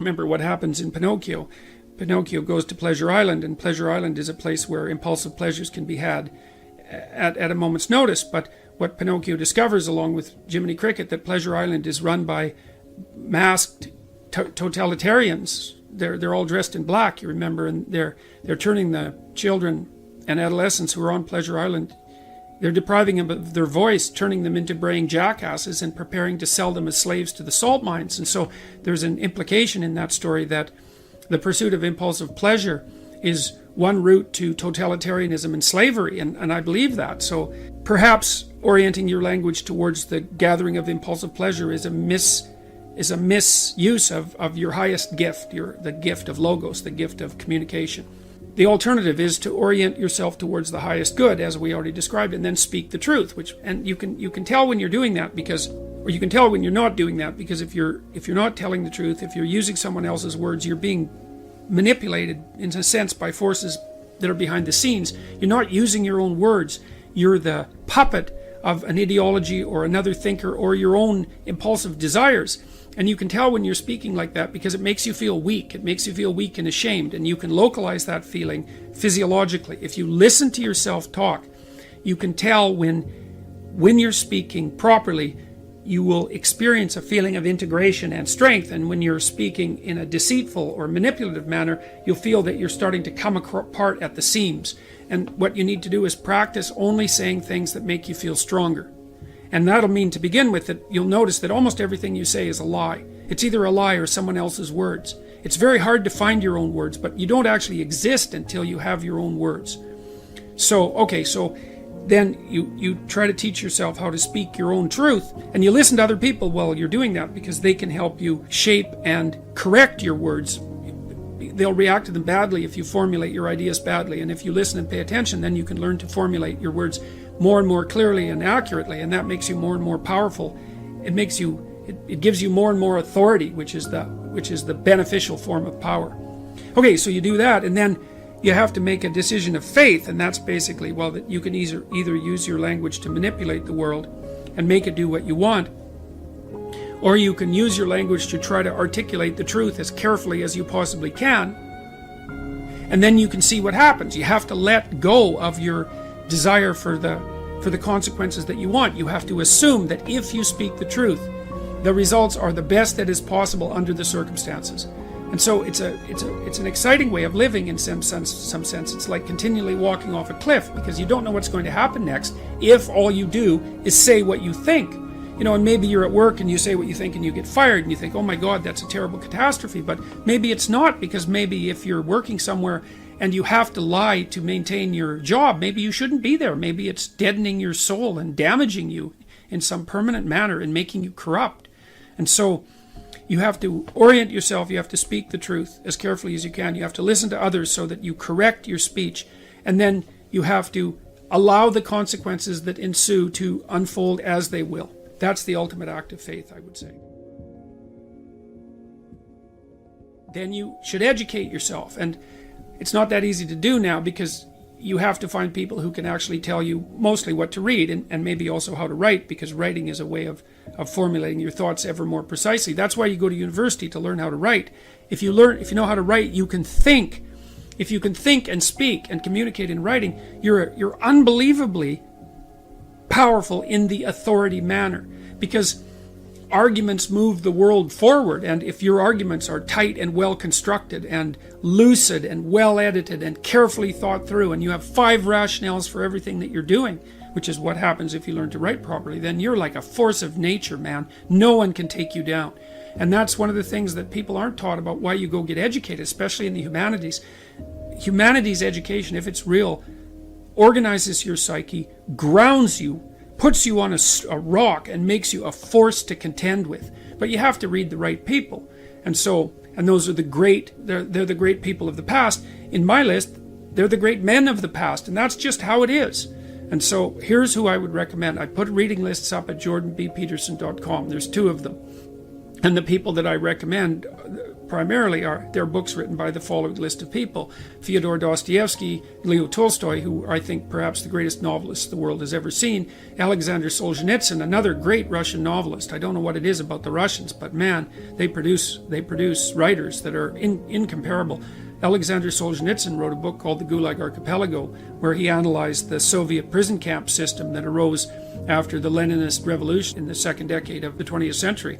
Remember what happens in Pinocchio. Pinocchio goes to Pleasure Island, and Pleasure Island is a place where impulsive pleasures can be had at a moment's notice. But what Pinocchio discovers, along with Jiminy Cricket, that Pleasure Island is run by masked totalitarians. They're all dressed in black, you remember, and they're turning the children and adolescents who are on Pleasure Island, they're depriving them of their voice, turning them into braying jackasses, and preparing to sell them as slaves to the salt mines. And so there's an implication in that story that the pursuit of impulsive pleasure is one route to totalitarianism and slavery, and I believe that. So perhaps orienting your language towards the gathering of impulsive pleasure is a misuse of your highest gift, the gift of logos, the gift of communication. The alternative is to orient yourself towards the highest good, as we already described, and then speak the truth. And you can tell when you're doing that or you can tell when you're not doing that, because if you're not telling the truth, if you're using someone else's words, you're being manipulated in a sense by forces that are behind the scenes. You're not using your own words. You're the puppet of an ideology or another thinker or your own impulsive desires. And you can tell when you're speaking like that because it makes you feel weak. It makes you feel weak and ashamed, and you can localize that feeling physiologically. If you listen to yourself talk, you can tell when you're speaking properly, you will experience a feeling of integration and strength. And when you're speaking in a deceitful or manipulative manner, you'll feel that you're starting to come apart at the seams. And what you need to do is practice only saying things that make you feel stronger. And that'll mean, to begin with, that you'll notice that almost everything you say is a lie. It's either a lie or someone else's words. It's very hard to find your own words, but you don't actually exist until you have your own words. So then you try to teach yourself how to speak your own truth, and you listen to other people while you're doing that, because they can help you shape and correct your words. They'll react to them badly if you formulate your ideas badly, and if you listen and pay attention, then you can learn to formulate your words more and more clearly and accurately, and that makes you more and more powerful. It gives you more and more authority, which is the beneficial form of power. Okay, so you do that, and then you have to make a decision of faith, and that's basically, that you can either use your language to manipulate the world and make it do what you want, or you can use your language to try to articulate the truth as carefully as you possibly can, and then you can see what happens. You have to let go of your desire for the consequences that you want. You have to assume that if you speak the truth, the results are the best that is possible under the circumstances. And so it's an exciting way of living in some sense. It's like continually walking off a cliff, because you don't know what's going to happen next if all you do is say what you think. And maybe you're at work and you say what you think and you get fired and you think, oh my God, that's a terrible catastrophe. But maybe it's not, because maybe if you're working somewhere and you have to lie to maintain your job, maybe you shouldn't be there. Maybe it's deadening your soul and damaging you in some permanent manner and making you corrupt. And so you have to orient yourself. You have to speak the truth as carefully as you can. You have to listen to others so that you correct your speech. And then you have to allow the consequences that ensue to unfold as they will. That's the ultimate act of faith, I would say. Then you should educate yourself. And it's not that easy to do now, because you have to find people who can actually tell you mostly what to read and maybe also how to write, because writing is a way of formulating your thoughts ever more precisely. That's why you go to university, to learn how to write. If you know how to write, you can think. If you can think and speak and communicate in writing, you're unbelievably powerful in the authority manner, because arguments move the world forward, and if your arguments are tight and well constructed and lucid and well edited and carefully thought through, and you have 5 rationales for everything that you're doing, which is what happens if you learn to write properly, then you're like a force of nature, man. No one can take you down. And that's one of the things that people aren't taught about why you go get educated, especially in the humanities. Humanities education, if it's real, organizes your psyche, grounds you, puts you on a rock, and makes you a force to contend with. But you have to read the right people. And those are they're the great people of the past. In my list, they're the great men of the past, and that's just how it is. And so here's who I would recommend. I put reading lists up at jordanbpeterson.com. There's 2 of them. And the people that I recommend primarily they're books written by the following list of people: Fyodor Dostoevsky, Leo Tolstoy, who I think perhaps the greatest novelist the world has ever seen, Alexander Solzhenitsyn, another great Russian novelist. I don't know what it is about the Russians, but man, they produce writers that are incomparable. Alexander Solzhenitsyn wrote a book called The Gulag Archipelago, where he analyzed the Soviet prison camp system that arose after the Leninist revolution in the second decade of the 20th century,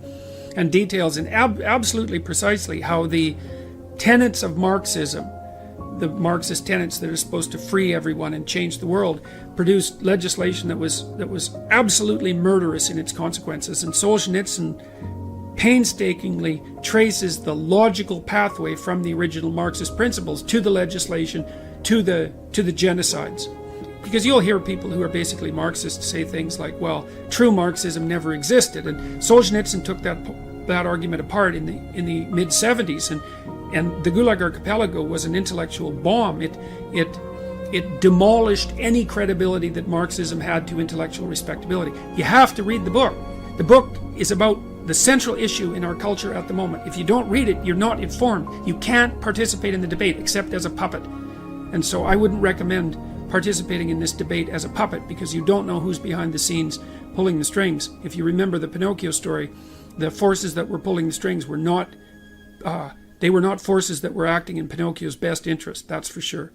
and details in absolutely precisely how the tenets of Marxism, the Marxist tenets that are supposed to free everyone and change the world, produced legislation that was absolutely murderous in its consequences. And Solzhenitsyn painstakingly traces the logical pathway from the original Marxist principles to the legislation, to the genocides. Because you'll hear people who are basically Marxists say things like, well, true Marxism never existed. And Solzhenitsyn took that argument apart in the mid-70s, and the Gulag Archipelago was an intellectual bomb. It demolished any credibility that Marxism had to intellectual respectability. You have to read the book. The book is about the central issue in our culture at the moment. If you don't read it, you're not informed. You can't participate in the debate except as a puppet. And so I wouldn't recommend participating in this debate as a puppet, because you don't know who's behind the scenes pulling the strings. If you remember the Pinocchio story, the forces that were pulling the strings were not forces that were acting in Pinocchio's best interest, that's for sure.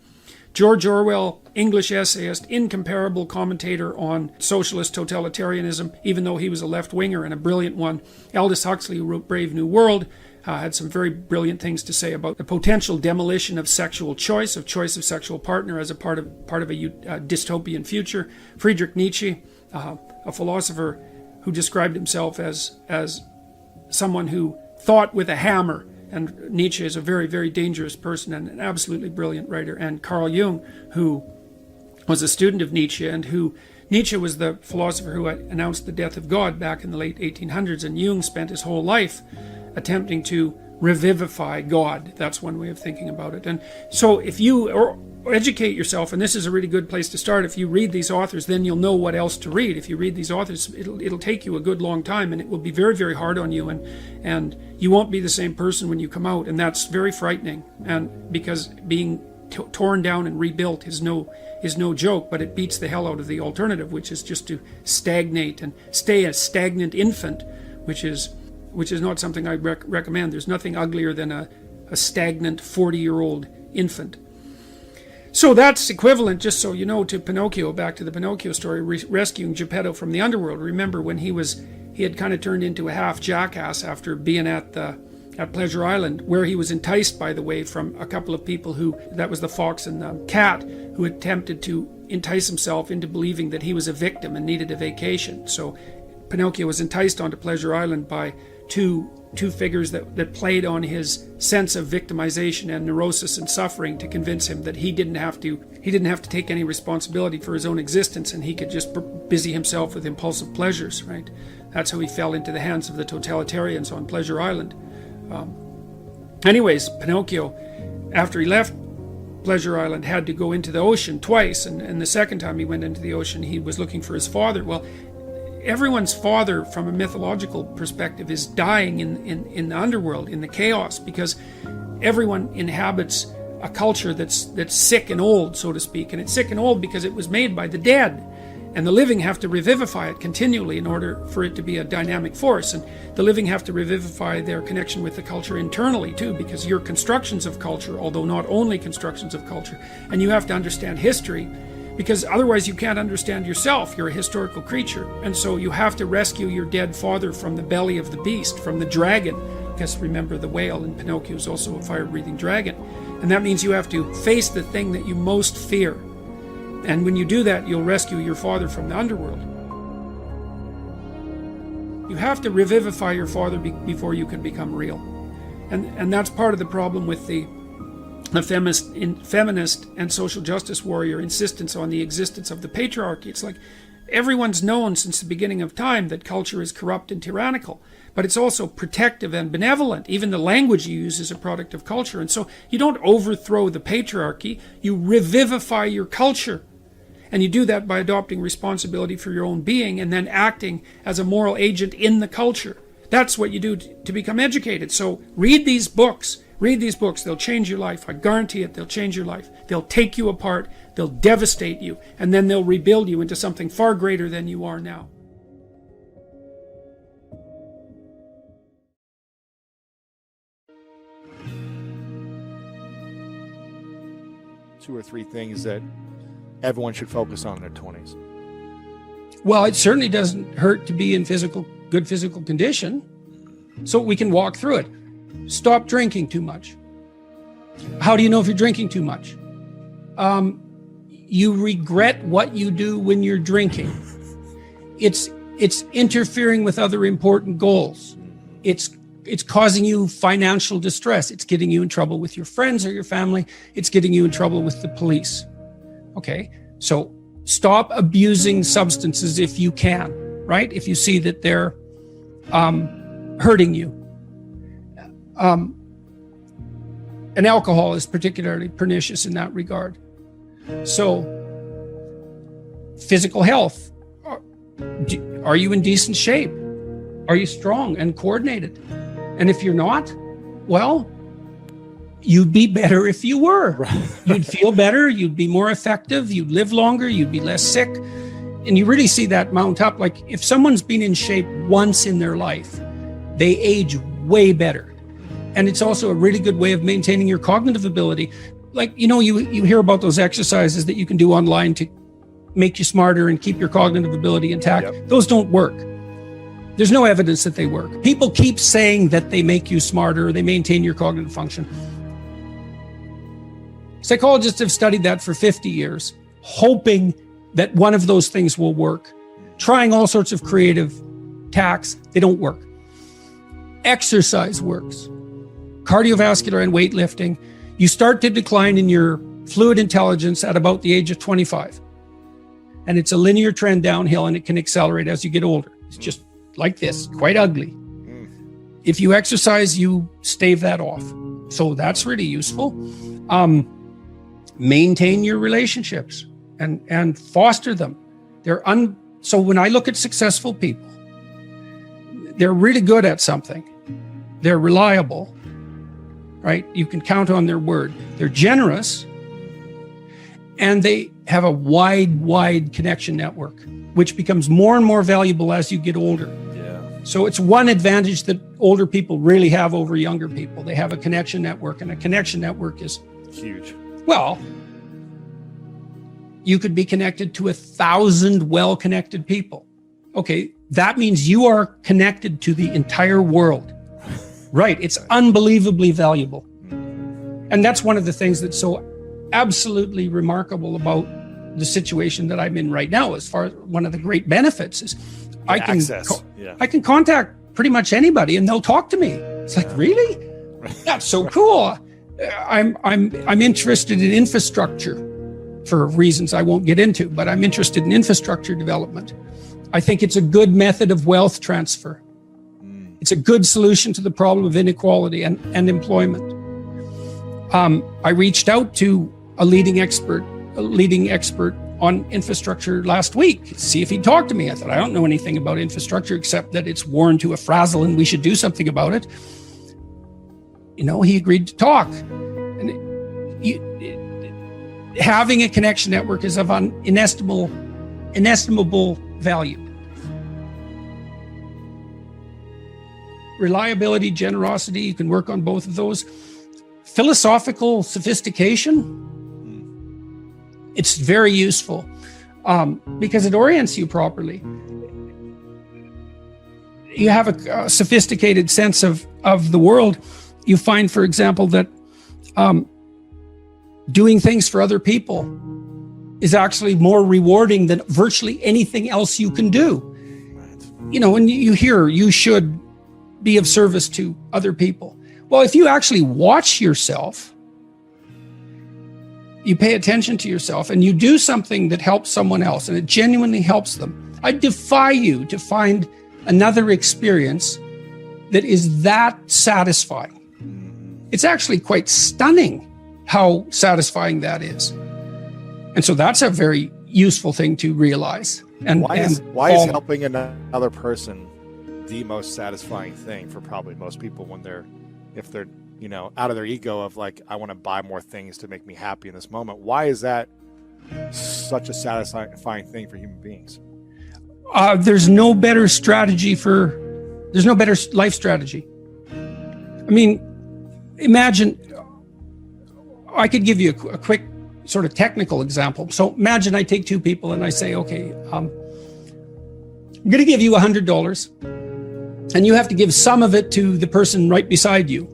George Orwell, English essayist, incomparable commentator on socialist totalitarianism, even though he was a left-winger and a brilliant one. Aldous Huxley, who wrote Brave New World, had some very brilliant things to say about the potential demolition of sexual choice of sexual partner as a part of a dystopian future. Friedrich Nietzsche, a philosopher who described himself as someone who thought with a hammer. And Nietzsche is a very, very dangerous person and an absolutely brilliant writer. And Carl Jung, who was a student of Nietzsche, and Nietzsche was the philosopher who announced the death of God back in the late 1800s, and Jung spent his whole life attempting to revivify God. That's one way of thinking about it. And so if you educate yourself, and this is a really good place to start, if you read these authors, then you'll know what else to read. If you read these authors, it'll take you a good long time, and it will be very, very hard on you, and you won't be the same person when you come out, and that's very frightening. And because being torn down and rebuilt is no joke, but it beats the hell out of the alternative, which is just to stagnate and stay a stagnant infant, which is not something I recommend. There's nothing uglier than a stagnant 40-year-old infant. So that's equivalent, just so you know, to Pinocchio. Back to the Pinocchio story, rescuing Geppetto from the underworld. Remember when he had kind of turned into a half jackass after being at Pleasure Island, where he was enticed, by the way, from a couple of people that was the fox and the cat, who attempted to entice himself into believing that he was a victim and needed a vacation. So Pinocchio was enticed onto Pleasure Island by two figures that played on his sense of victimization and neurosis and suffering to convince him that he didn't have to take any responsibility for his own existence, and he could just busy himself with impulsive pleasures, right? That's how he fell into the hands of the totalitarians on Pleasure Island. Anyways, Pinocchio, after he left Pleasure Island, had to go into the ocean twice, and the second time he went into the ocean, he was looking for his father. Well, everyone's father, from a mythological perspective, is dying in the underworld, in the chaos, because everyone inhabits a culture that's sick and old, so to speak. And it's sick and old because it was made by the dead, and the living have to revivify it continually in order for it to be a dynamic force. And the living have to revivify their connection with the culture internally too, because you're constructions of culture, although not only constructions of culture. And you have to understand history, because otherwise you can't understand yourself. You're a historical creature. And so you have to rescue your dead father from the belly of the beast, from the dragon. Because remember, the whale in Pinocchio is also a fire-breathing dragon. And that means you have to face the thing that you most fear. And when you do that, you'll rescue your father from the underworld. You have to revivify your father before you can become real. And that's part of the problem with the feminist and social justice warrior insistence on the existence of the patriarchy. It's like everyone's known since the beginning of time that culture is corrupt and tyrannical, but it's also protective and benevolent. Even the language you use is a product of culture. And so you don't overthrow the patriarchy, you revivify your culture. And you do that by adopting responsibility for your own being and then acting as a moral agent in the culture. That's what you do to become educated. So read these books. Read these books. They'll change your life. I guarantee it. They'll change your life. They'll take you apart. They'll devastate you. And then they'll rebuild you into something far greater than you are now. Two or three things that everyone should focus on in their 20s. Well, it certainly doesn't hurt to be in good physical condition, so we can walk through it. Stop drinking too much. How do you know if you're drinking too much? You regret what you do when you're drinking. It's interfering with other important goals. It's causing you financial distress. It's getting you in trouble with your friends or your family. It's getting you in trouble with the police. Okay, so stop abusing substances if you can, right? If you see that they're hurting you. And alcohol is particularly pernicious in that regard. So, physical health. Are you in decent shape? Are you strong and coordinated? And if you're not, well, you'd be better if you were. You'd feel better, you'd be more effective, you'd live longer, you'd be less sick. And you really see that mount up. Like if someone's been in shape once in their life, they age way better. And it's also a really good way of maintaining your cognitive ability. Like, you hear about those exercises that you can do online to make you smarter and keep your cognitive ability intact. Yep. Those don't work. There's no evidence that they work. People keep saying that they make you smarter, they maintain your cognitive function. Psychologists have studied that for 50 years, hoping that one of those things will work. Trying all sorts of creative tacks, they don't work. Exercise works. Cardiovascular and weightlifting, you start to decline in your fluid intelligence at about the age of 25. And it's a linear trend downhill, and it can accelerate as you get older. It's just like this, quite ugly. If you exercise, you stave that off. So that's really useful. Maintain your relationships and foster them. So when I look at successful people, they're really good at something. They're reliable, right? You can count on their word. They're generous, and they have a wide connection network, which becomes more and more valuable as you get older. So it's one advantage that older people really have over younger people. They have a connection network, and a connection network is huge. Well, you could be connected to 1,000 well-connected people. Okay, that means you are connected to the entire world. Right, it's unbelievably valuable. And that's one of the things that's so absolutely remarkable about the situation that I'm in right now. As far as one of the great benefits is I can contact pretty much anybody and they'll talk to me. It's like, really? That's so cool. I'm interested in infrastructure for reasons I won't get into, but I'm interested in infrastructure development. I think it's a good method of wealth transfer. It's a good solution to the problem of inequality and employment. I reached out to a leading expert on infrastructure last week, see if he'd talk to me. I thought, I don't know anything about infrastructure except that it's worn to a frazzle and we should do something about it. He agreed to talk. And having a connection network is of inestimable value. Reliability, generosity, you can work on both of those. Philosophical sophistication, it's very useful because it orients you properly. You have a sophisticated sense of the world. You find, for example, that doing things for other people is actually more rewarding than virtually anything else you can do. When you hear you should be of service to other people. Well, if you actually watch yourself, you pay attention to yourself and you do something that helps someone else and it genuinely helps them, I defy you to find another experience that is that satisfying. It's actually quite stunning how satisfying that is. And so that's a very useful thing to realize. And why is helping another person the most satisfying thing for probably most people when if they're, out of their ego of like, I want to buy more things to make me happy in this moment. Why is that such a satisfying thing for human beings? There's no better life strategy. I mean, imagine, I could give you a quick sort of technical example. So imagine I take two people and I say, okay, I'm going to give you $100 and you have to give some of it to the person right beside you.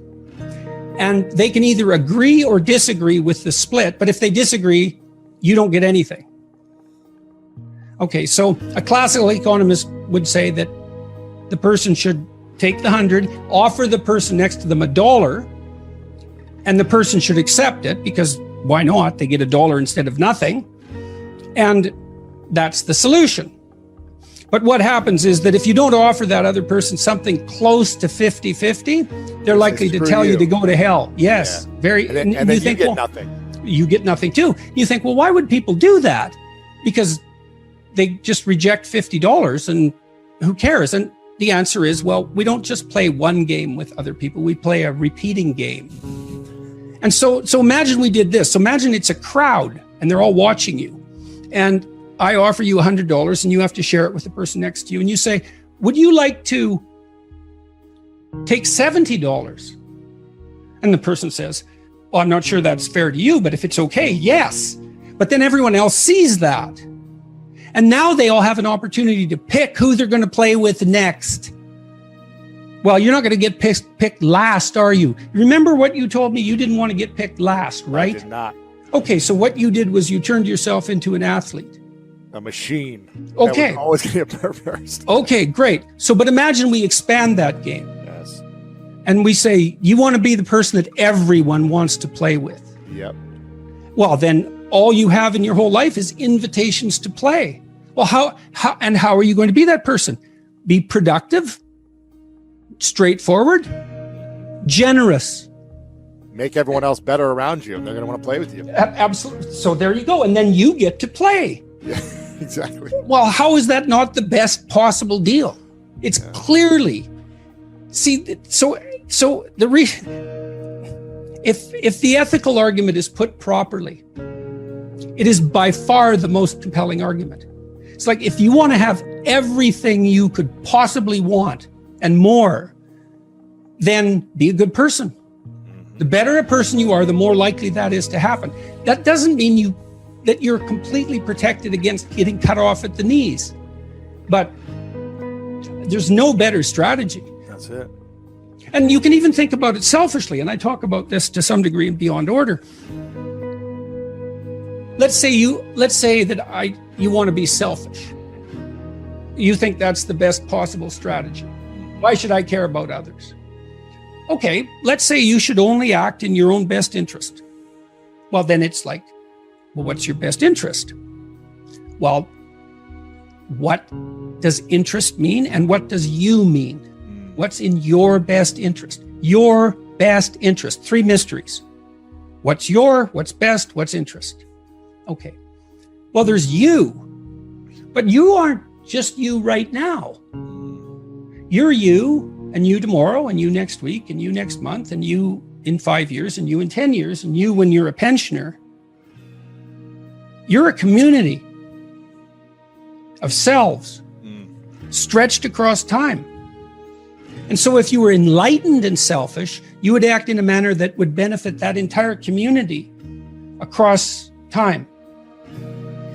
And they can either agree or disagree with the split, but if they disagree, you don't get anything. Okay, so a classical economist would say that the person should take the 100, offer the person next to them $1, and the person should accept it because why not? They get $1 instead of nothing. And that's the solution. But what happens is that if you don't offer that other person something close to 50-50, they're likely to tell you to go to hell. Yes, yeah. very. And then you think, get nothing. You get nothing too. You think, well, why would people do that? Because they just reject $50 and who cares? And the answer is, well, we don't just play one game with other people. We play a repeating game. And so imagine we did this. So imagine it's a crowd and they're all watching you. And I offer you $100 and you have to share it with the person next to you. And you say, would you like to take $70? And the person says, well, I'm not sure that's fair to you, but if it's okay, yes. But then everyone else sees that. And now they all have an opportunity to pick who they're going to play with next. Well, you're not going to get picked last, are you? Remember what you told me? You didn't want to get picked last, right? I did not. Okay, so what you did was you turned yourself into an athlete. A machine. Okay. That was always going to get first. Okay, great. So, but imagine we expand that game. Yes. And we say, you want to be the person that everyone wants to play with. Yep. Well, then all you have in your whole life is invitations to play. Well, how are you going to be that person? Be productive, straightforward, generous. Make everyone else better around you. They're going to want to play with you. Absolutely. So there you go. And then you get to play. Yeah, exactly. Well, how is that not the best possible deal? It's clearly, see, so if the ethical argument is put properly, it is by far the most compelling argument. It's like, if you want to have everything you could possibly want and more, then be a good person. The better a person you are, the more likely that is to happen. That doesn't mean that you're completely protected against getting cut off at the knees. But there's no better strategy. That's it. And you can even think about it selfishly. And I talk about this to some degree in Beyond Order. Let's say that you want to be selfish. You think that's the best possible strategy. Why should I care about others? Okay, let's say you should only act in your own best interest. Well, then it's like, well, what's your best interest? Well, what does interest mean and what does you mean? What's in your best interest? Your best interest. 3 mysteries. What's best, what's interest? Okay. Well, there's you. But you aren't just you right now. You're you, and you tomorrow, and you next week, and you next month, and you in 5 years, and you in 10 years, and you when you're a pensioner. You're a community of selves stretched across time. And so if you were enlightened and selfish, you would act in a manner that would benefit that entire community across time.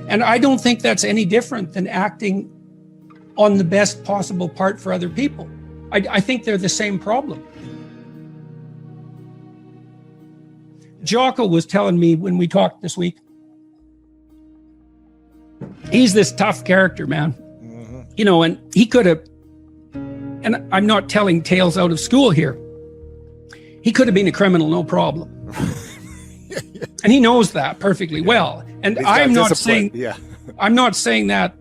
And I don't think that's any different than acting on the best possible part for other people. I think they're the same problem. Jocko was telling me when we talked this week, he's this tough character, man. You know, and he could have, and I'm not telling tales out of school here, he could have been a criminal, no problem. And he knows that perfectly well. And I'm not saying that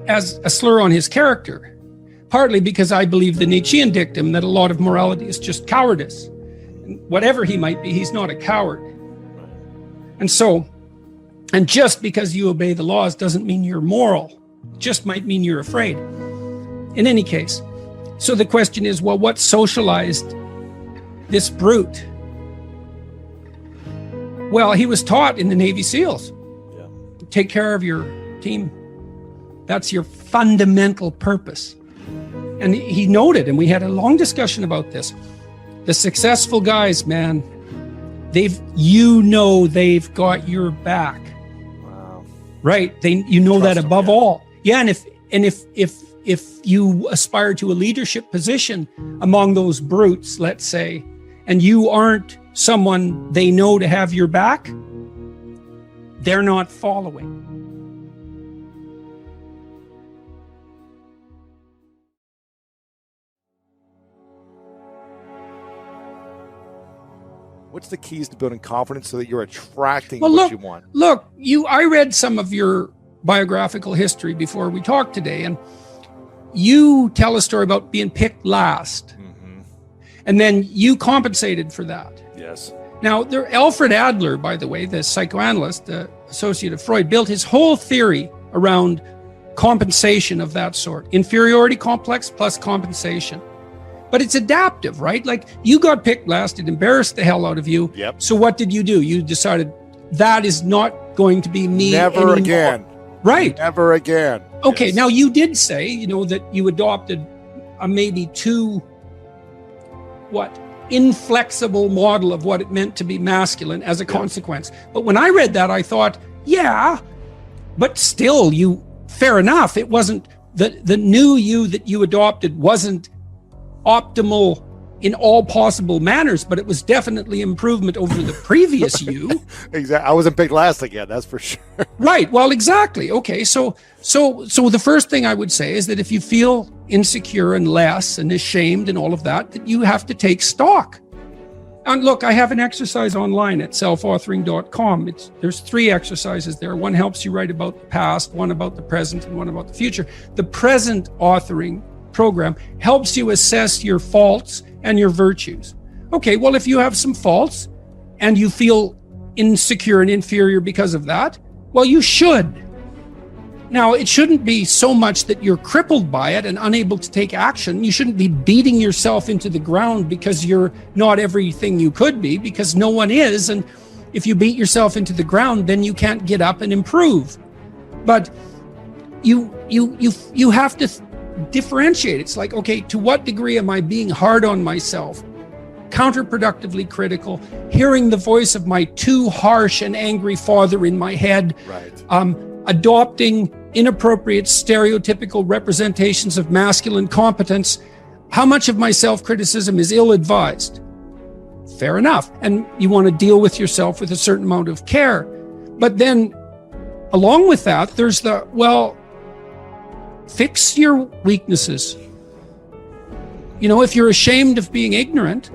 as a slur on his character, partly because I believe the Nietzschean dictum that a lot of morality is just cowardice. And whatever he might be, he's not a coward. And just because you obey the laws doesn't mean you're moral. It just might mean you're afraid. In any case, so the question is, well, what socialized this brute? Well, he was taught in the Navy SEALs. Yeah. Take care of your team. That's your fundamental purpose. And he noted, and we had a long discussion about this, the successful guys, man, they've got your back. Wow. Right? You know Trust that above them, yeah. all. Yeah, and if you aspire to a leadership position among those brutes, let's say, and you aren't someone they know to have your back, they're not following. What's the keys to building confidence so that you're attracting Well, what you want? Look, I read some of your biographical history before we talked today, and you tell a story about being picked last. Mm-hmm. And then you compensated for that. Yes. Now, Alfred Adler, by the way, the psychoanalyst, the associate of Freud, built his whole theory around compensation of that sort. Inferiority complex plus compensation. But it's adaptive, right? Like, you got picked last, it embarrassed the hell out of you. Yep. So what did you do? You decided that is not going to be me Never anymore. again. Right. Never again. Okay, Yes. now you did say, that you adopted a maybe too, inflexible model of what it meant to be masculine as a consequence. But when I read that, I thought, yeah, but still, fair enough. It wasn't, the new you that you adopted wasn't optimal in all possible manners, but it was definitely improvement over the previous you. Exactly. I wasn't picked last again, that's for sure. Right. Well, exactly. Okay. So the first thing I would say is that if you feel insecure and less and ashamed and all of that you have to take stock. And look, I have an exercise online at selfauthoring.com. There's 3 exercises there. One helps you write about the past, one about the present, and one about the future. The present authoring program helps you assess your faults and your virtues. Okay, well, if you have some faults and you feel insecure and inferior because of that, well, you should. Now, it shouldn't be so much that you're crippled by it and unable to take action. You shouldn't be beating yourself into the ground because you're not everything you could be, because no one is. And if you beat yourself into the ground, then you can't get up and improve. But you have to differentiate. It's like, okay, to what degree am I being hard on myself, counterproductively critical, hearing the voice of my too harsh and angry father in my head, Right. Adopting inappropriate stereotypical representations of masculine competence? How much of my self-criticism is ill-advised? Fair enough. And you want to deal with yourself with a certain amount of care. But then along with that, there's fix your weaknesses. If you're ashamed of being ignorant,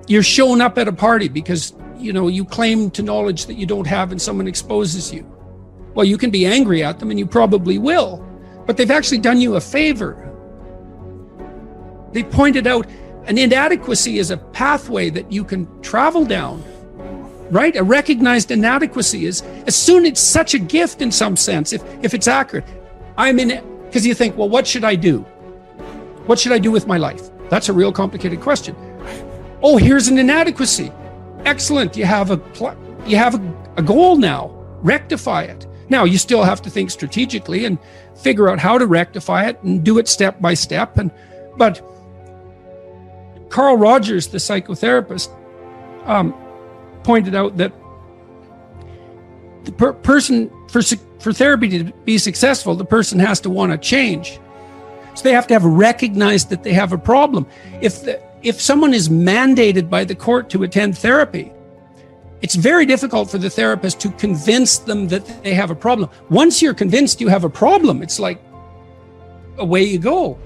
you're showing up at a party because, you claim to knowledge that you don't have and someone exposes you. Well, you can be angry at them, and you probably will, but they've actually done you a favor. They pointed out an inadequacy is a pathway that you can travel down, right? A recognized inadequacy is, it's such a gift in some sense, if it's accurate. I'm in it, because you think, well, what should I do? What should I do with my life? That's a real complicated question. Oh, here's an inadequacy. Excellent. You have a goal now. Rectify it. Now, you still have to think strategically and figure out how to rectify it and do it step by step. But Carl Rogers, the psychotherapist, pointed out that the person, for therapy to be successful, the person has to want to change. So they have to have recognized that they have a problem. If someone is mandated by the court to attend therapy, it's very difficult for the therapist to convince them that they have a problem. Once you're convinced you have a problem, it's like, away you go.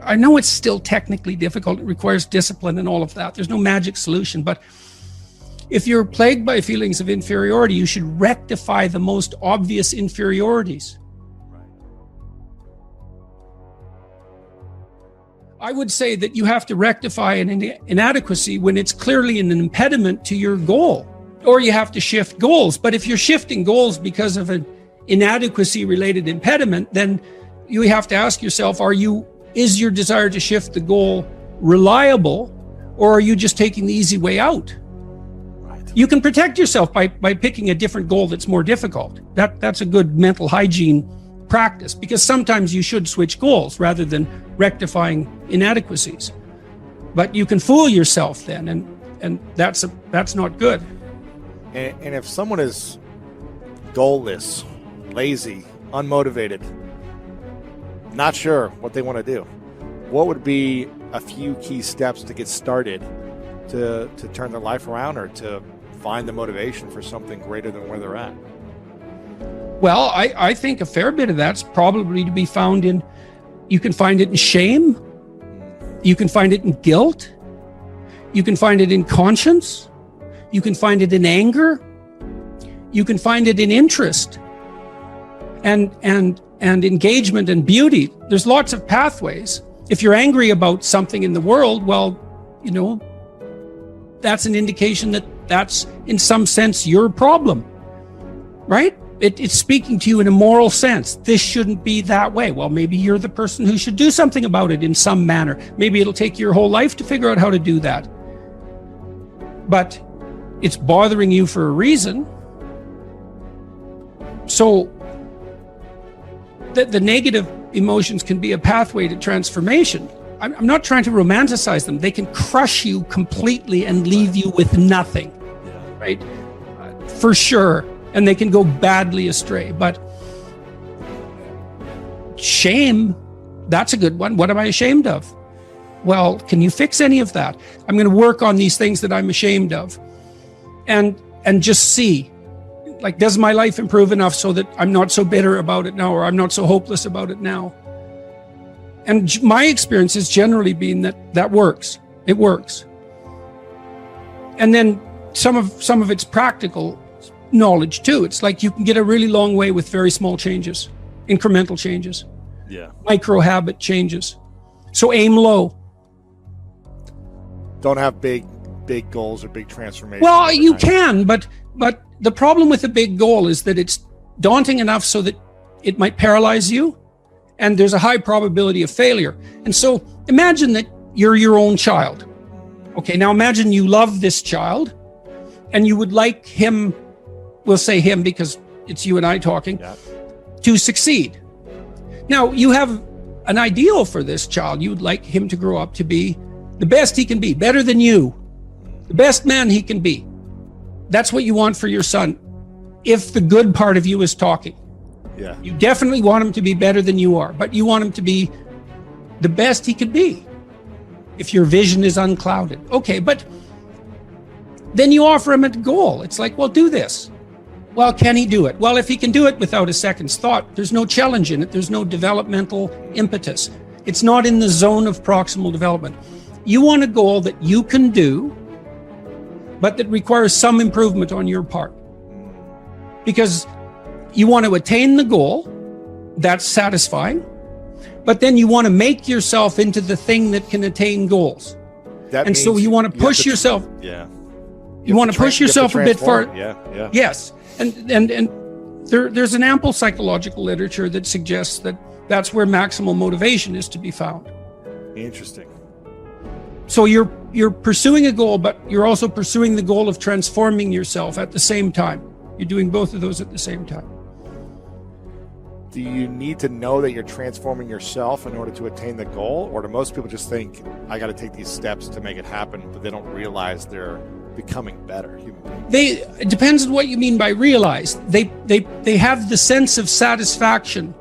I know it's still technically difficult. It requires discipline and all of that. There's no magic solution. But if you're plagued by feelings of inferiority, you should rectify the most obvious inferiorities. I would say that you have to rectify an inadequacy when it's clearly an impediment to your goal, or you have to shift goals. But if you're shifting goals because of an inadequacy related impediment, then you have to ask yourself, are you is your desire to shift the goal reliable, or are you just taking the easy way out? Right. You can protect yourself by picking a different goal that's more difficult. That's a good mental hygiene practice, because sometimes you should switch goals rather than rectifying inadequacies. But you can fool yourself then, and that's not good. And if someone is goalless, lazy, unmotivated, not sure what they want to do, what would be a few key steps to get started to turn their life around, or to find the motivation for something greater than where they're at? Well, I think a fair bit of that's probably to be found in, you can find it in shame, you can find it in guilt, you can find it in conscience, you can find it in anger, you can find it in interest and engagement and beauty. There's lots of pathways. If you're angry about something in the world, well, that's an indication that that's in some sense your problem, right? It's speaking to you in a moral sense. This shouldn't be that way. Well, maybe you're the person who should do something about it in some manner. Maybe it'll take your whole life to figure out how to do that. But it's bothering you for a reason. So the negative emotions can be a pathway to transformation. I'm not trying to romanticize them. They can crush you completely and leave you with nothing, right? For sure. And they can go badly astray. But shame, that's a good one. What am I ashamed of? Well, can you fix any of that? I'm going to work on these things that I'm ashamed of. And just see, like, does my life improve enough so that I'm not so bitter about it now, or I'm not so hopeless about it now? And my experience has generally been that works. It works. And then some of it's practical knowledge too. It's like you can get a really long way with very small changes, incremental changes, micro habit changes. So aim low. Don't have big goals or big transformations. Well, you can, but the problem with a big goal is that it's daunting enough so that it might paralyze you, and there's a high probability of failure. And so imagine that you're your own child. Okay, now imagine you love this child and you would like him, we'll say him because it's you and I talking, to succeed. Now, you have an ideal for this child. You would like him to grow up to be the best he can be, better than you, the best man he can be. That's what you want for your son, if the good part of you is talking. Yeah. You definitely want him to be better than you are, but you want him to be the best he could be, if your vision is unclouded. Okay, but then you offer him a goal. It's like, well, do this. Well, can he do it? Well, if he can do it without a second's thought, there's no challenge in it. There's no developmental impetus. It's not in the zone of proximal development. You want a goal that you can do, but that requires some improvement on your part. Because you want to attain the goal, that's satisfying, but then you want to make yourself into the thing that can attain goals. And so you want to push yourself. Yeah. You want to push yourself a bit far. Yeah. Yes. And there's an ample psychological literature that suggests that that's where maximal motivation is to be found. Interesting. So you're pursuing a goal, but you're also pursuing the goal of transforming yourself at the same time. You're doing both of those at the same time. Do you need to know that you're transforming yourself in order to attain the goal? Or do most people just think, I got to take these steps to make it happen, but they don't realize they're becoming better human beings? It depends on what you mean by realize. They have the sense of satisfaction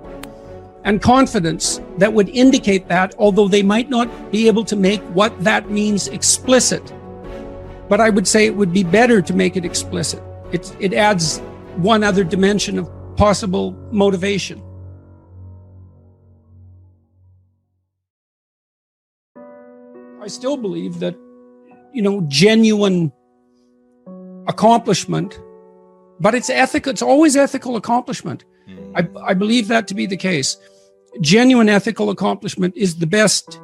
and confidence that would indicate that, although they might not be able to make what that means explicit. But I would say it would be better to make it explicit. It adds one other dimension of possible motivation. I still believe that, genuine accomplishment, but it's ethical. It's always ethical accomplishment. I believe that to be the case. Genuine ethical accomplishment is the best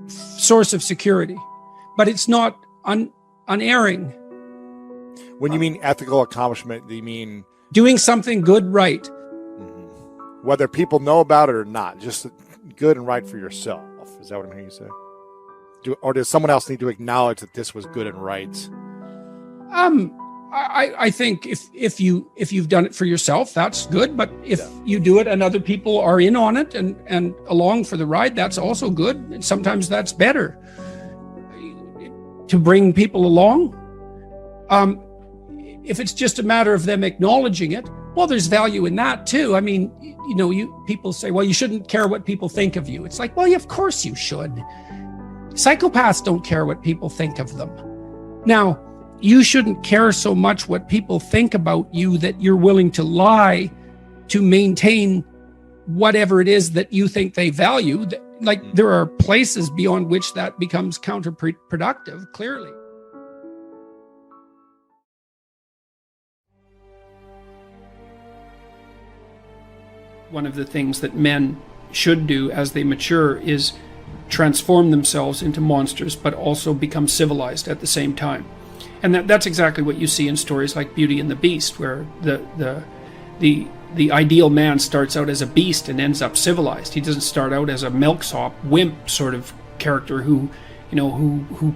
source of security, but it's not unerring. When you mean ethical accomplishment, do you mean doing something good right? Whether people know about it or not, just good and right for yourself? Is that what I'm hearing you say? Or does someone else need to acknowledge that this was good and right? I think if you've done it for yourself, that's good. But if you do it and other people are in on it and along for the ride, that's also good. And sometimes that's better to bring people along. If it's just a matter of them acknowledging it, well, there's value in that too. I mean, people say, well, you shouldn't care what people think of you. It's like, well, of course you should. Psychopaths don't care what people think of them. Now, you shouldn't care so much what people think about you that you're willing to lie to maintain whatever it is that you think they value. Like, there are places beyond which that becomes counterproductive, clearly. One of the things that men should do as they mature is transform themselves into monsters, but also become civilized at the same time. And that's exactly what you see in stories like Beauty and the Beast, where the ideal man starts out as a beast and ends up civilized. He doesn't start out as a milksop, wimp sort of character who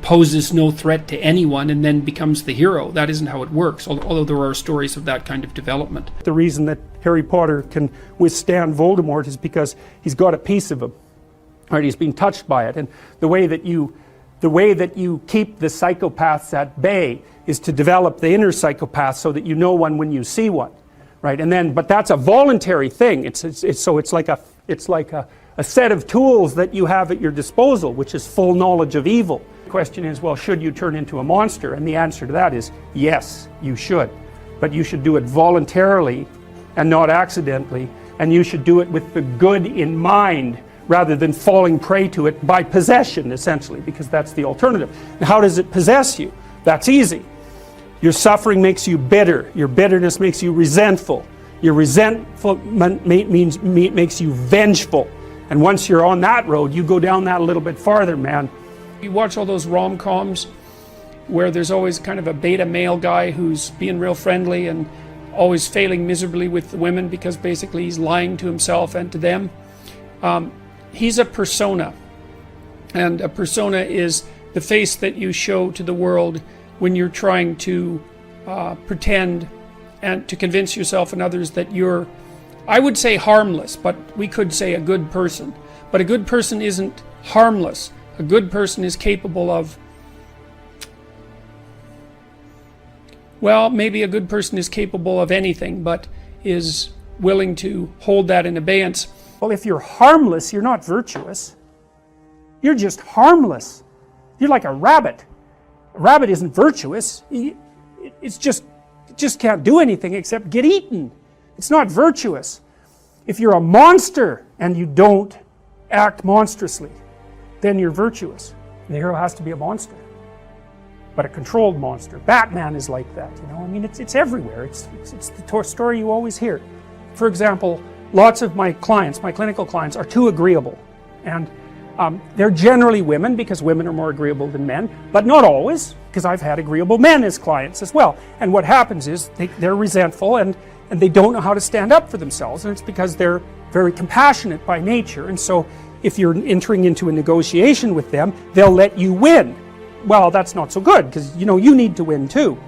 poses no threat to anyone and then becomes the hero. That isn't how it works, although there are stories of that kind of development. The reason that Harry Potter can withstand Voldemort is because he's got a piece of him. Right, he's being touched by it, and the way that you keep the psychopaths at bay is to develop the inner psychopath so that you know one when you see one, right? And then, but that's a voluntary thing. It's like a set of tools that you have at your disposal, which is full knowledge of evil. The question is, well, should you turn into a monster? And the answer to that is yes, you should, but you should do it voluntarily and not accidentally, and you should do it with the good in mind, rather than falling prey to it by possession, essentially, because that's the alternative. And how does it possess you? That's easy. Your suffering makes you bitter. Your bitterness makes you resentful. Your resentment makes you vengeful. And once you're on that road, you go down that a little bit farther, man. You watch all those rom-coms where there's always kind of a beta male guy who's being real friendly and always failing miserably with the women because basically he's lying to himself and to them. He's a persona, and a persona is the face that you show to the world when you're trying to pretend and to convince yourself and others that you're, I would say, harmless, but we could say a good person. But a good person isn't harmless. A good person is capable of, well, maybe a good person is capable of anything, but is willing to hold that in abeyance. Well, if you're harmless, you're not virtuous. You're just harmless. You're like a rabbit. A rabbit isn't virtuous. It just can't do anything except get eaten. It's not virtuous. If you're a monster and you don't act monstrously, then you're virtuous. The hero has to be a monster, but a controlled monster. Batman is like that, I mean, it's everywhere. It's the story you always hear. For example, lots of my clients, my clinical clients, are too agreeable. And they're generally women, because women are more agreeable than men, but not always, because I've had agreeable men as clients as well. And what happens is they're resentful and they don't know how to stand up for themselves, and it's because they're very compassionate by nature. And so if you're entering into a negotiation with them, they'll let you win. Well, that's not so good, because you need to win too.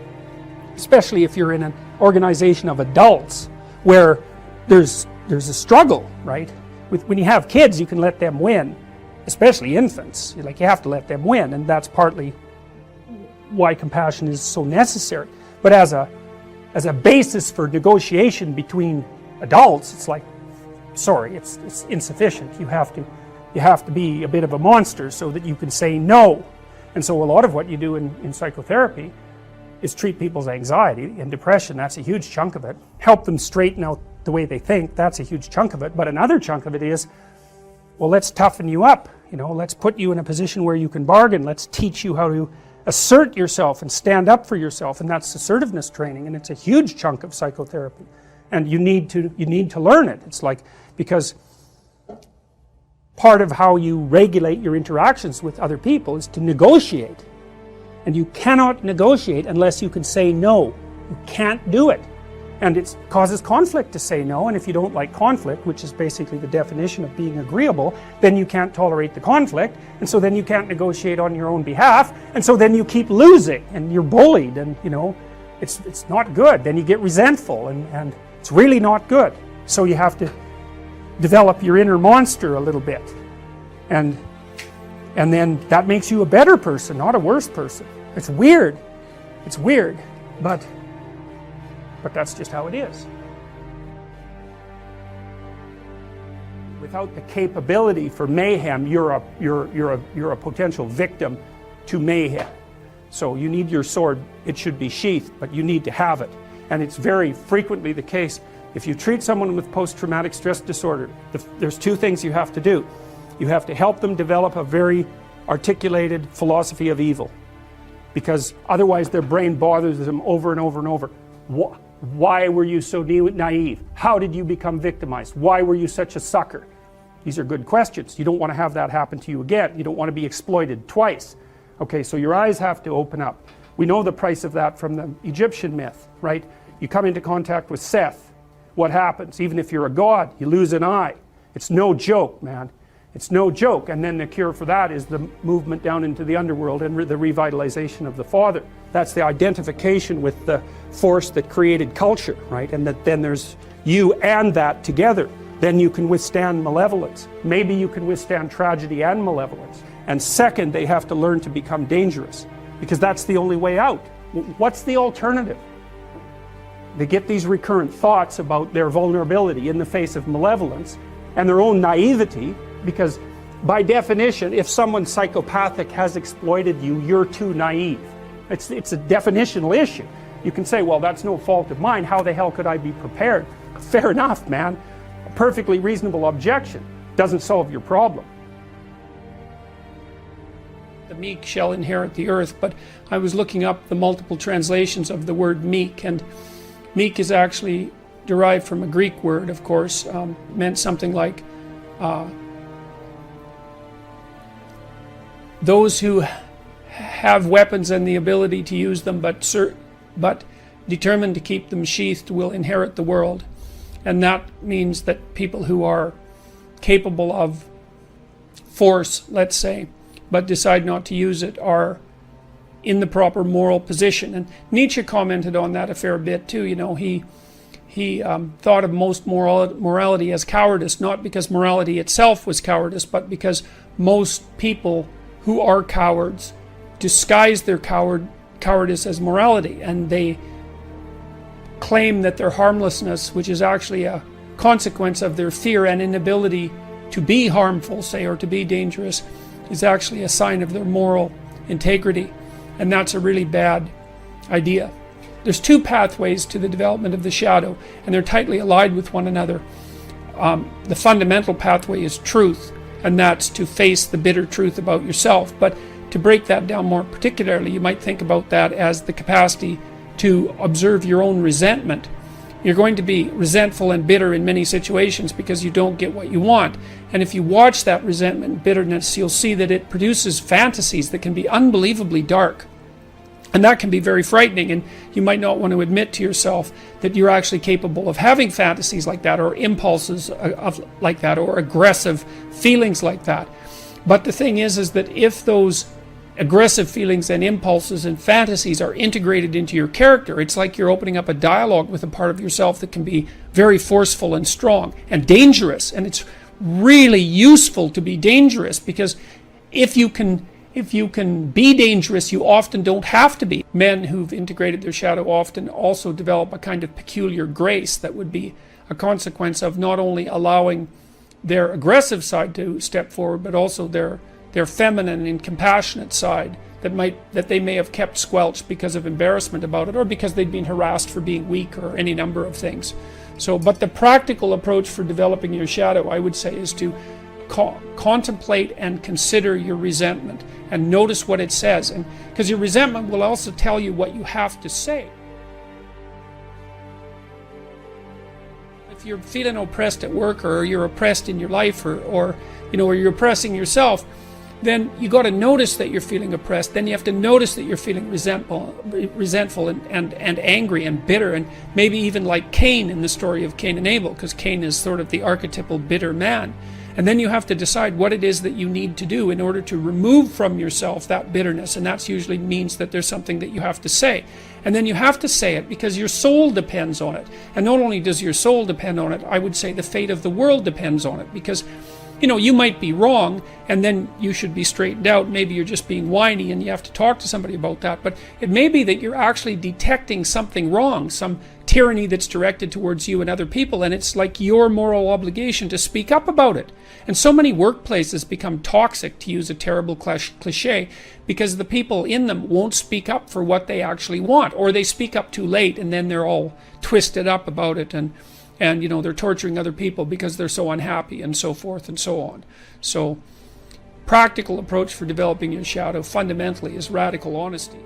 Especially if you're in an organization of adults where there's a struggle, right? When you have kids, you can let them win, especially infants. You have to let them win, and that's partly why compassion is so necessary. But as a basis for negotiation between adults, it's like, sorry, it's insufficient. You have to be a bit of a monster so that you can say no. And so a lot of what you do in psychotherapy is treat people's anxiety and depression. That's a huge chunk of it. Help them straighten out the way they think. That's a huge chunk of it. But another chunk of it is, well, let's toughen you up. Let's put you in a position where you can bargain. Let's teach you how to assert yourself and stand up for yourself. And that's assertiveness training. And it's a huge chunk of psychotherapy. And you need to learn it. It's like, because part of how you regulate your interactions with other people is to negotiate. And you cannot negotiate unless you can say no. You can't do it. And it causes conflict to say no, and if you don't like conflict, which is basically the definition of being agreeable, then you can't tolerate the conflict, and so then you can't negotiate on your own behalf, and so then you keep losing, and you're bullied, and it's not good. Then you get resentful, and it's really not good. So you have to develop your inner monster a little bit, and then that makes you a better person, not a worse person. It's weird, but that's just how it is. Without the capability for mayhem, you're a potential victim to mayhem. So you need your sword. It should be sheathed, but you need to have it. And it's very frequently the case. If you treat someone with post-traumatic stress disorder, there's two things you have to do. You have to help them develop a very articulated philosophy of evil, because otherwise their brain bothers them over and over and over. Why were you so naive? How did you become victimized? Why were you such a sucker? These are good questions. You don't want to have that happen to you again. You don't want to be exploited twice. Okay, so your eyes have to open up. We know the price of that from the Egyptian myth, right? You come into contact with Seth. What happens? Even if you're a god, you lose an eye. It's no joke, man. It's no joke. And then the cure for that is the movement down into the underworld and the revitalization of the Father. That's the identification with the force that created culture, right? And that then there's you and that together. Then you can withstand malevolence. Maybe you can withstand tragedy and malevolence. And second, they have to learn to become dangerous, because that's the only way out. What's the alternative? They get these recurrent thoughts about their vulnerability in the face of malevolence and their own naivety, because by definition, if someone psychopathic has exploited you, you're too naive. It's a definitional issue. You can say, well, that's no fault of mine. How the hell could I be prepared? Fair enough, man. A perfectly reasonable objection doesn't solve your problem. The meek shall inherit the earth, but I was looking up the multiple translations of the word meek, and meek is actually derived from a Greek word, of course, meant something like those who have weapons and the ability to use them, but determined to keep them sheathed, will inherit the world. And that means that people who are capable of force, let's say, but decide not to use it, are in the proper moral position. And Nietzsche commented on that a fair bit too. He thought of most morality as cowardice, not because morality itself was cowardice, but because most people who are cowards disguise their cowardice as morality, and they claim that their harmlessness, which is actually a consequence of their fear and inability to be harmful, say, or to be dangerous, is actually a sign of their moral integrity. And that's a really bad idea. There's two pathways to the development of the shadow, and they're tightly allied with one another. The fundamental pathway is truth, and that's to face the bitter truth about yourself. But to break that down more particularly, you might think about that as the capacity to observe your own resentment. You're going to be resentful and bitter in many situations because you don't get what you want. And if you watch that resentment and bitterness, you'll see that it produces fantasies that can be unbelievably dark. And that can be very frightening, and you might not want to admit to yourself that you're actually capable of having fantasies like that, or impulses like that, or aggressive feelings like that. But the thing is that if those aggressive feelings and impulses and fantasies are integrated into your character, it's like you're opening up a dialogue with a part of yourself that can be very forceful and strong and dangerous. And it's really useful to be dangerous, because if you can be dangerous, you often don't have to be. Men who've integrated their shadow often also develop a kind of peculiar grace that would be a consequence of not only allowing their aggressive side to step forward, but also their feminine and compassionate side that they may have kept squelched because of embarrassment about it, or because they'd been harassed for being weak, or any number of things. But the practical approach for developing your shadow, I would say, is to contemplate and consider your resentment and notice what it says, and because your resentment will also tell you what you have to say. If you're feeling oppressed at work, or you're oppressed in your life, or you're oppressing yourself, then you got to notice that you're feeling oppressed. Then you have to notice that you're feeling resentful and angry and bitter, and maybe even like Cain in the story of Cain and Abel, because Cain is sort of the archetypal bitter man. And then you have to decide what it is that you need to do in order to remove from yourself that bitterness. And that usually means that there's something that you have to say. And then you have to say it because your soul depends on it. And not only does your soul depend on it, I would say the fate of the world depends on it. Because, you know, you might be wrong and then you should be straightened out. Maybe you're just being whiny and you have to talk to somebody about that. But it may be that you're actually detecting something wrong, some tyranny that's directed towards you and other people, and it's like your moral obligation to speak up about it. And so many workplaces become toxic, to use a terrible cliche, because the people in them won't speak up for what they actually want, or they speak up too late and then they're all twisted up about it, and you know, they're torturing other people because they're so unhappy, and so forth and so on. So practical approach for developing your shadow fundamentally is radical honesty.